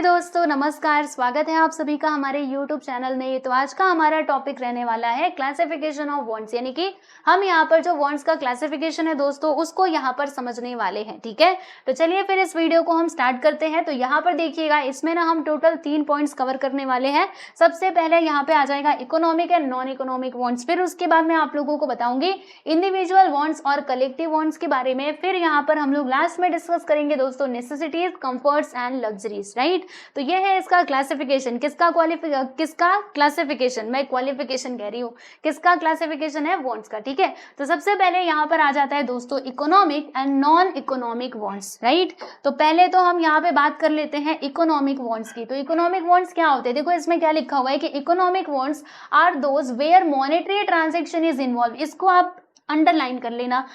दोस्तों नमस्कार, स्वागत है आप सभी का हमारे YouTube चैनल में। तो आज का हमारा टॉपिक रहने वाला है क्लासिफिकेशन ऑफ वांट्स, यानी कि हम यहाँ पर जो वांट्स का क्लासिफिकेशन है दोस्तों उसको यहाँ पर समझने वाले हैं। ठीक है, तो चलिए फिर इस वीडियो को हम स्टार्ट करते हैं। तो यहाँ पर देखिएगा, इसमें ना हम टोटल 3 पॉइंट्स कवर करने वाले हैं। सबसे पहले यहाँ पे आ जाएगा economic and non economic wants, फिर उसके बाद मैं आप लोगों को बताऊंगी इंडिविजुअल वांट्स और कलेक्टिव वांट्स के बारे में। फिर यहाँ पर हम लोग लास्ट में डिस्कस करेंगे दोस्तों necessities, comforts and luxuries. Right, तो ये है इसका क्लासिफिकेशन। किसका क्लासिफिकेशन, मैं क्वालिफिकेशन कह रही हूँ, किसका क्लासिफिकेशन है? वांट्स का। ठीक है, तो सबसे पहले यहाँ पर आ जाता है दोस्तों economic and non economic wants. Right, तो पहले तो हम यहाँ पे बात कर लेते हैं इकोनॉमिक वांट्स की। तो इकोनॉमिक वांट्स क्या होते हैं? देखो इसमें क्या लिखा हुआ है कि economic wants are those where monetary transaction is involve. इसको आप अंडरलाइन कर लेना।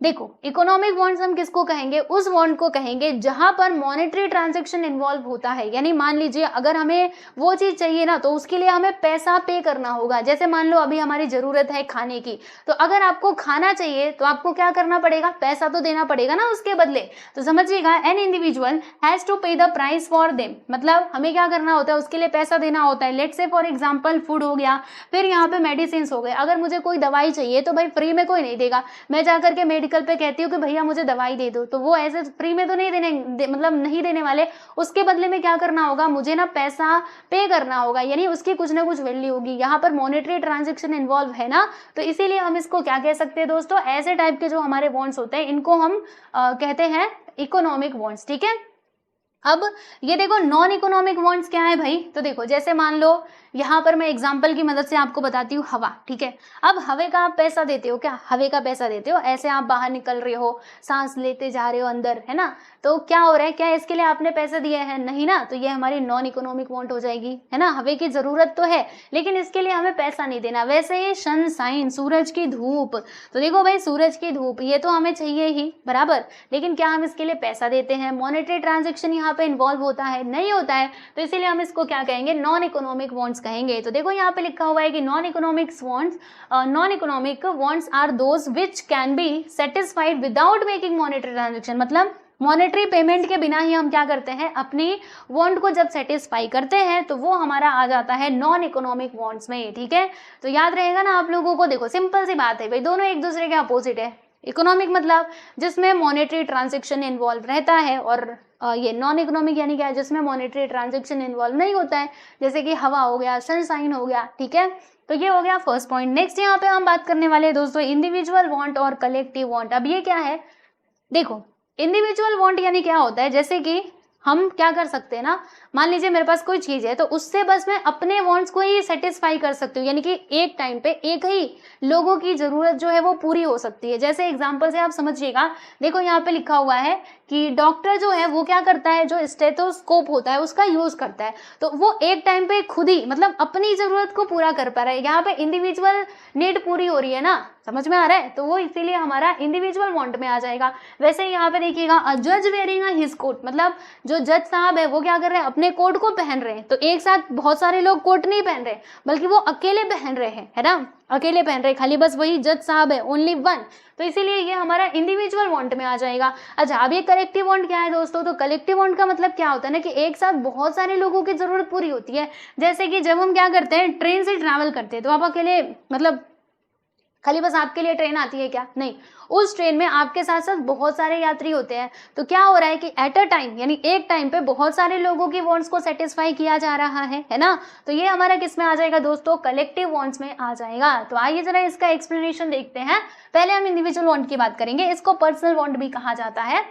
देखो इकोनॉमिक वांट्स हम किसको कहेंगे? उस वांट को कहेंगे जहां पर मॉनेटरी ट्रांजैक्शन इन्वॉल्व होता है। यानी मान लीजिए अगर हमें वो चीज चाहिए ना, तो उसके लिए हमें पैसा पे करना होगा। जैसे मान लो अभी हमारी जरूरत है खाने की, तो अगर आपको खाना चाहिए तो आपको क्या करना पड़ेगा? पैसा तो देना पड़ेगा ना उसके बदले। तो समझिएगा, एन इंडिविजुअल हैज टू पे द प्राइस फॉर देम, मतलब हमें क्या करना होता है? उसके लिए पैसा देना होता है। Let's say for example food हो गया, फिर यहाँ पे मेडिसिन हो गए। अगर मुझे कोई दवाई चाहिए तो भाई फ्री में कोई नहीं देगा। मैं जाकर के मेडिकल पे कहती हूँ कि भैया मुझे दवाई दे दो, तो वो ऐसे फ्री में तो नहीं नहीं देने वाले। उसके बदले में क्या करना होगा? मुझे ना पैसा पे करना होगा, यानी उसकी कुछ ना कुछ वैल्यू होगी। यहाँ पर मॉनेटरी ट्रांजैक्शन इन्वॉल्व है ना, तो इसीलिए हम इसको क्या कह सकते हैं दोस्तों? ऐसे टाइप के जो हमारे वांट्स होते हैं इनको हम कहते हैं इकोनॉमिक वांट्स। ठीक है, अब ये देखो नॉन इकोनॉमिक वांट्स क्या है भाई? तो देखो जैसे मान लो यहाँ पर मैं एग्जांपल की मदद से आपको बताती हूँ, हवा। ठीक है, अब हवे का आप पैसा देते हो क्या? हवे का पैसा देते हो, ऐसे आप बाहर निकल रहे हो, सांस लेते जा रहे हो अंदर, है ना? तो क्या हो रहा है? क्या इसके लिए आपने पैसे दिए हैं? नहीं ना, तो ये हमारी नॉन इकोनॉमिक वांट हो जाएगी, है ना? हवे की जरूरत तो है लेकिन इसके लिए हमें पैसा नहीं देना। वैसे ही सनशाइन, सूरज की धूप, तो देखो भाई सूरज की धूप ये तो हमें चाहिए ही बराबर, लेकिन क्या हम इसके लिए पैसा देते हैं? मॉनेटरी ट्रांजेक्शन यहाँ पे इन्वॉल्व होता है? नहीं होता है, तो इसीलिए हम इसको क्या कहेंगे? नॉन इकोनॉमिक वांट्स कहेंगे। तो देखो यहाँ पे लिखा हुआ है कि non economic wants are those which can be satisfied without making monetary transaction. मतलब मॉनेटरी पेमेंट के बिना ही हम क्या करते हैं? अपनी वांट को जब सेटिस्फाई करते हैं तो वो हमारा आ जाता है नॉन इकोनॉमिक वांट्स में। ठीक है, तो याद रहेगा ना आप लोगों को। देखो सिंपल सी बात है भाई, दोनों एक दूसरे के अपोजिट है। इकोनॉमिक मतलब जिसमें मॉनेटरी ट्रांजैक्शन इन्वॉल्व रहता है, और ये नॉन इकोनॉमिक यानी क्या है? जिसमें मॉनेटरी ट्रांजैक्शन इन्वॉल्व नहीं होता है, जैसे कि हवा हो गया, सनशाइन हो गया। ठीक है, तो ये हो गया फर्स्ट पॉइंट। नेक्स्ट यहाँ पे हम बात करने वाले हैं दोस्तों इंडिविजुअल वांट और कलेक्टिव वांट। अब ये क्या है? देखो इंडिविजुअल वांट यानी क्या होता है? जैसे कि हम क्या कर सकते हैं ना, मान लीजिए मेरे पास कोई चीज है तो उससे बस मैं अपने वांट्स को ही सेटिस्फाई कर सकती हूँ, यानी कि एक टाइम पे एक ही लोगों की जरूरत जो है वो पूरी हो सकती है। जैसे एग्जांपल से आप समझिएगा, देखो यहाँ पे लिखा हुआ है कि डॉक्टर जो है वो क्या करता है? जो स्टेथोस्कोप होता है उसका यूज करता है, तो वो एक टाइम पे खुद ही मतलब अपनी जरूरत को पूरा कर पा रहा है। यहाँ पे इंडिविजुअल नीड पूरी हो रही है ना, समझ में आ रहा है? तो वो इसीलिए हमारा इंडिविजुअल वांट में आ जाएगा। वैसे यहाँ पे देखिएगा अ जज वेयरिंग हिज कोट, मतलब जो जज साहब है वो क्या कर रहे हैं? अपने कोट को पहन रहे हैं। तो एक साथ बहुत सारे लोग कोट नहीं पहन रहे, बल्कि वो अकेले पहन रहे हैं, है ना? अकेले पहन रहे, खाली बस वही जज साहब है, ओनली वन। तो इसीलिए ये हमारा इंडिविजुअल वांट में आ जाएगा। अच्छा, अब ये कलेक्टिव वांट क्या है दोस्तों? तो कलेक्टिव वांट का मतलब क्या होता है ना, कि एक साथ बहुत सारे लोगों की जरूरत पूरी होती है। जैसे कि जब हम क्या करते हैं? ट्रेन से ट्रैवल करते हैं, तो आप अकेले मतलब खाली बस आपके लिए ट्रेन आती है क्या? नहीं, उस ट्रेन में आपके साथ साथ बहुत सारे यात्री होते हैं। तो क्या हो रहा है कि एट अ टाइम, यानी एक टाइम पे बहुत सारे लोगों की वांट्स को सेटिस्फाई किया जा रहा है ना? तो ये हमारा किस में आ जाएगा दोस्तों? कलेक्टिव वांट्स में आ जाएगा। तो आइए जरा इसका एक्सप्लेनेशन देखते हैं। पहले हम इंडिविजुअल वांट की बात करेंगे, इसको पर्सनल वांट भी कहा जाता है।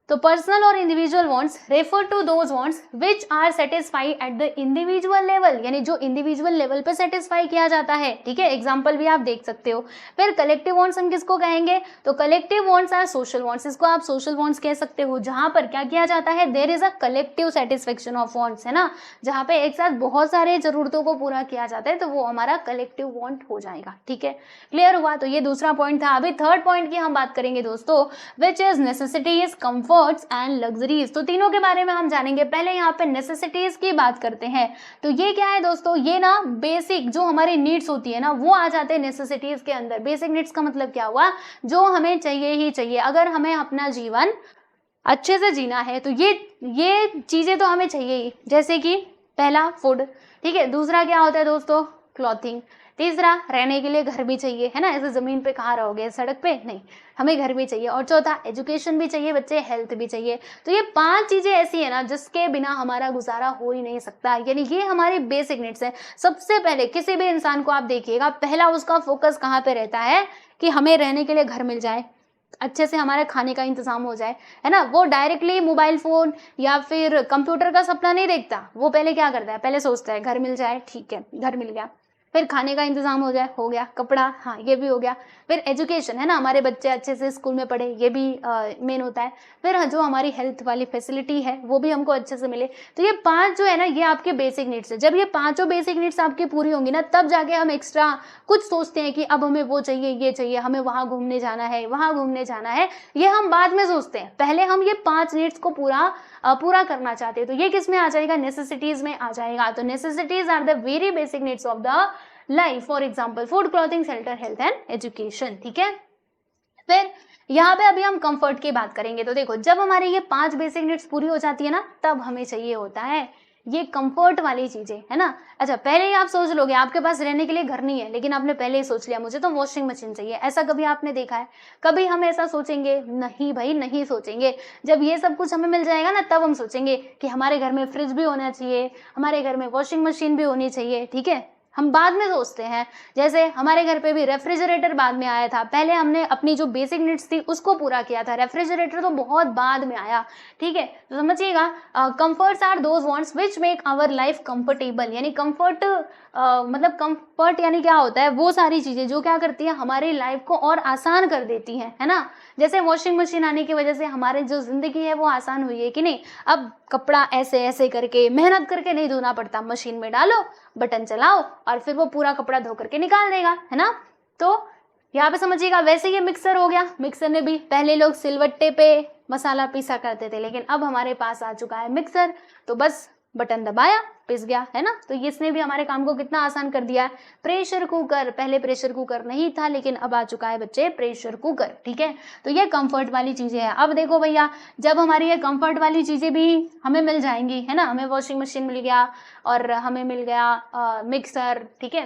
तो पर्सनल और individual wants refer to those wants which are satisfy at the individual level, यानी जो इंडिविजुअल लेवल पे सेटिस्फाई किया जाता है। ठीक है, एग्जांपल भी आप देख सकते हो। फिर कलेक्टिव वांट्स हम किसको कहेंगे? तो collective wants are social wants, इसको आप सोशल वांट्स कह सकते हो, जहां पर क्या किया जाता है? There is a collective satisfaction of wants, है ना? जहां पे एक साथ बहुत सारे जरूरतों को पूरा किया जाता है, तो वो हमारा कलेक्टिव वांट हो जाएगा। ठीक है, क्लियर हुआ? तो ये दूसरा पॉइंट था। अभी थर्ड पॉइंट की हम बात करेंगे दोस्तों, which is necessities, comfort and luxuries. तो तीनों के बारे में हम जानेंगे। पहले यहाँ पे नेसेसिटीज की बात करते हैं। तो ये क्या है दोस्तों? ये ना बेसिक जो हमारी नीड्स होती है ना, वो आ जाते हैं नेसेसिटीज के अंदर। बेसिक नीड्स का मतलब क्या हुआ? जो हमें चाहिए ही चाहिए। अगर हमें अपना जीवन अच्छे से जीना है तो ये चीज़ें तो हमें चाहिए ही, जैसे कि पहला फूड, ठीक है, दूसरा क्या होता है दोस्तों, क्लॉथिंग, तीसरा रहने के लिए घर भी चाहिए, है ना, ऐसे ज़मीन पे कहाँ रहोगे, सड़क पे नहीं, हमें घर भी चाहिए, और चौथा एजुकेशन भी चाहिए बच्चे, हेल्थ भी चाहिए। तो ये 5 चीज़ें ऐसी है ना जिसके बिना हमारा गुजारा हो ही नहीं सकता, यानी ये हमारी बेसिक नीड्स है। सबसे पहले किसी भी इंसान को आप देखिएगा, पहला उसका फोकस कहाँ पे रहता है कि हमें रहने के लिए घर मिल जाए, अच्छे से हमारे खाने का इंतजाम हो जाए, है ना। वो डायरेक्टली मोबाइल फ़ोन या फिर कंप्यूटर का सपना नहीं देखता, वो पहले क्या करता है, पहले सोचता है घर मिल जाए, ठीक है घर मिल गया, फिर खाने का इंतजाम हो जाए, हो गया, कपड़ा, हाँ ये भी हो गया, फिर एजुकेशन, है ना, हमारे बच्चे अच्छे से स्कूल में पढ़े, ये भी मेन होता है, फिर जो हमारी हेल्थ वाली फैसिलिटी है वो भी हमको अच्छे से मिले। तो ये 5 जो है ना, ये आपके बेसिक नीड्स है। जब ये पाँचों बेसिक नीड्स आपकी पूरी होंगी ना, तब जाके हम एक्स्ट्रा कुछ सोचते हैं कि अब हमें वो चाहिए, ये चाहिए, हमें वहाँ घूमने जाना है, वहाँ घूमने जाना है, ये हम बाद में सोचते हैं। पहले हम ये 5 नीड्स को पूरा करना चाहते हैं। तो ये किस में आ जाएगा, नेसेसिटीज में आ जाएगा। तो necessities are the very basic needs of the life, for example food, clothing, shelter, health and education, ठीक है। फिर यहाँ पे अभी हम कंफर्ट की बात करेंगे। तो देखो, जब हमारी ये 5 बेसिक नीड्स पूरी हो जाती है ना, तब हमें चाहिए होता है ये कंफर्ट वाली चीजें, है ना। अच्छा, पहले ही आप सोच लोगे, आपके पास रहने के लिए घर नहीं है, लेकिन आपने पहले ही सोच लिया मुझे तो वॉशिंग मशीन चाहिए। ऐसा कभी आपने देखा है? कभी हम ऐसा सोचेंगे? नहीं भाई, नहीं सोचेंगे। जब ये सब कुछ हमें मिल जाएगा ना, तब हम सोचेंगे कि हमारे घर में फ्रिज भी होना चाहिए, हमारे घर में वॉशिंग मशीन भी होनी चाहिए, ठीक है। हम बाद में सोचते हैं, जैसे हमारे घर पे भी रेफ्रिजरेटर बाद में आया था, पहले हमने अपनी जो बेसिक नीड्स थी उसको पूरा किया था, रेफ्रिजरेटर तो बहुत बाद में आया, ठीक है। तो समझिएगा, comforts are those wants which make our life comfortable, यानी कंफर्ट मतलब कंफर्ट यानी क्या होता है, वो सारी चीजें जो क्या करती है, हमारी लाइफ को और आसान कर देती हैं, है ना। जैसे वॉशिंग मशीन आने की वजह से हमारी जो जिंदगी है वो आसान हुई है कि नहीं। अब कपड़ा ऐसे ऐसे करके मेहनत करके नहीं धोना पड़ता, मशीन में डालो, बटन चलाओ और फिर वो पूरा कपड़ा धो करके निकाल देगा, है ना। तो यहाँ पे समझिएगा, वैसे ये मिक्सर हो गया, मिक्सर ने भी, पहले लोग सिलवट्टे पे मसाला पीसा करते थे, लेकिन अब हमारे पास आ चुका है मिक्सर, तो बस बटन दबाया, पिस गया, है ना। तो इसने भी हमारे काम को कितना आसान कर दिया है। प्रेशर कुकर, पहले प्रेशर कुकर नहीं था, लेकिन अब आ चुका है बच्चे प्रेशर कुकर, ठीक है। तो ये कंफर्ट वाली चीजें हैं। अब देखो भैया, जब हमारी ये कंफर्ट वाली चीजें भी हमें मिल जाएंगी, है ना, हमें वॉशिंग मशीन मिल गया और हमें मिल गया मिक्सर, ठीक है,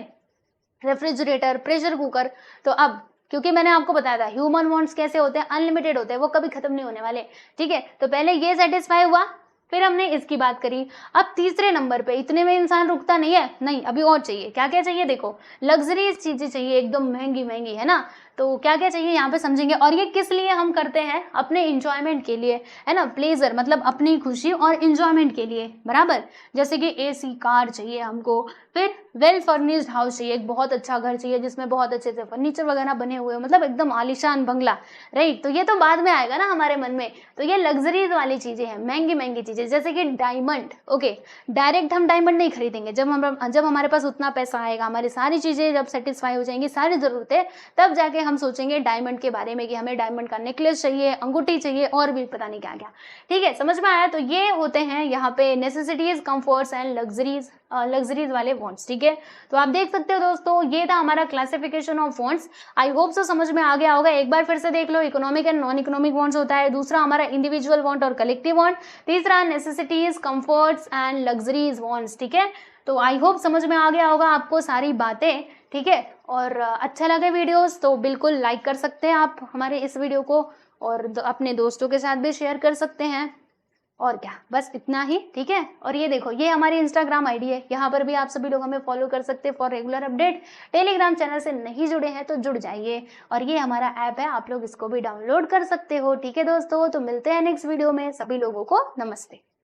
रेफ्रिजरेटर, प्रेशर कुकर, तो अब क्योंकि मैंने आपको बताया था ह्यूमन वांट्स कैसे होते हैं, अनलिमिटेड होते हैं, वो कभी खत्म नहीं होने वाले, ठीक है। तो पहले ये सेटिस्फाई हुआ, फिर हमने इसकी बात करी। अब तीसरे नंबर पे, इतने में इंसान रुकता नहीं है, नहीं अभी और चाहिए। क्या क्या चाहिए, देखो, लग्जरीज चीजें चाहिए, एकदम महंगी महंगी, है ना। तो क्या क्या चाहिए यहाँ पे समझेंगे, और ये किस लिए हम करते हैं, अपने इंजॉयमेंट के लिए, है ना, प्लेजर मतलब अपनी खुशी और इंजॉयमेंट के लिए, बराबर। जैसे कि एसी कार चाहिए हमको, फिर वेल फर्निश्ड हाउस चाहिए, एक बहुत अच्छा घर चाहिए जिसमें बहुत अच्छे से फर्नीचर वगैरह बने हुए, मतलब एकदम आलीशान बंगला, राइट। तो ये तो बाद में आएगा ना हमारे मन में। तो ये लग्जरीज वाली चीजें हैं, महंगी महंगी चीजें, जैसे कि डायमंड। ओके, डायरेक्ट हम डायमंड नहीं खरीदेंगे, जब हमारे पास उतना पैसा आएगा, हमारी सारी चीजें जब सेटिस्फाई हो जाएंगी, सारी जरूरतें, तब जाके हम सोचेंगे डायमंड के बारे में कि हमें डायमंड का नेकलेस चाहिए, अंगूठी चाहिए, और भी पता नहीं क्या क्या, ठीक है। समझ में आया। तो ये होते हैं यहाँ पे नेसेसिटीज, कंफर्ट्स एंड लग्जरीज वाले वांट्स, ठीक है। तो आप देख सकते हो दोस्तों, ये था हमारा classification of wants. I hope so समझ में आ गया होगा। एक बार फिर से देख लो, economic and non economic wants होता है, दूसरा हमारा इंडिविजुअल वांट और कलेक्टिव वांट, तीसरा necessities, comforts and luxuries wants, ठीक है। तो आई होप समझ में आ गया होगा आपको सारी बातें, ठीक है। और अच्छा लगे वीडियोस तो बिल्कुल लाइक कर सकते हैं आप हमारे इस वीडियो को, और अपने दोस्तों के साथ भी शेयर कर सकते हैं। और क्या, बस इतना ही, ठीक है। और ये देखो, ये हमारी इंस्टाग्राम आईडी है, यहाँ पर भी आप सभी लोग हमें फॉलो कर सकते हैं for regular update. Telegram channel से नहीं जुड़े हैं तो जुड़ जाइए, और ये हमारा ऐप है, आप लोग इसको भी डाउनलोड कर सकते हो, ठीक है दोस्तों। तो मिलते हैं नेक्स्ट वीडियो में, सभी लोगों को नमस्ते।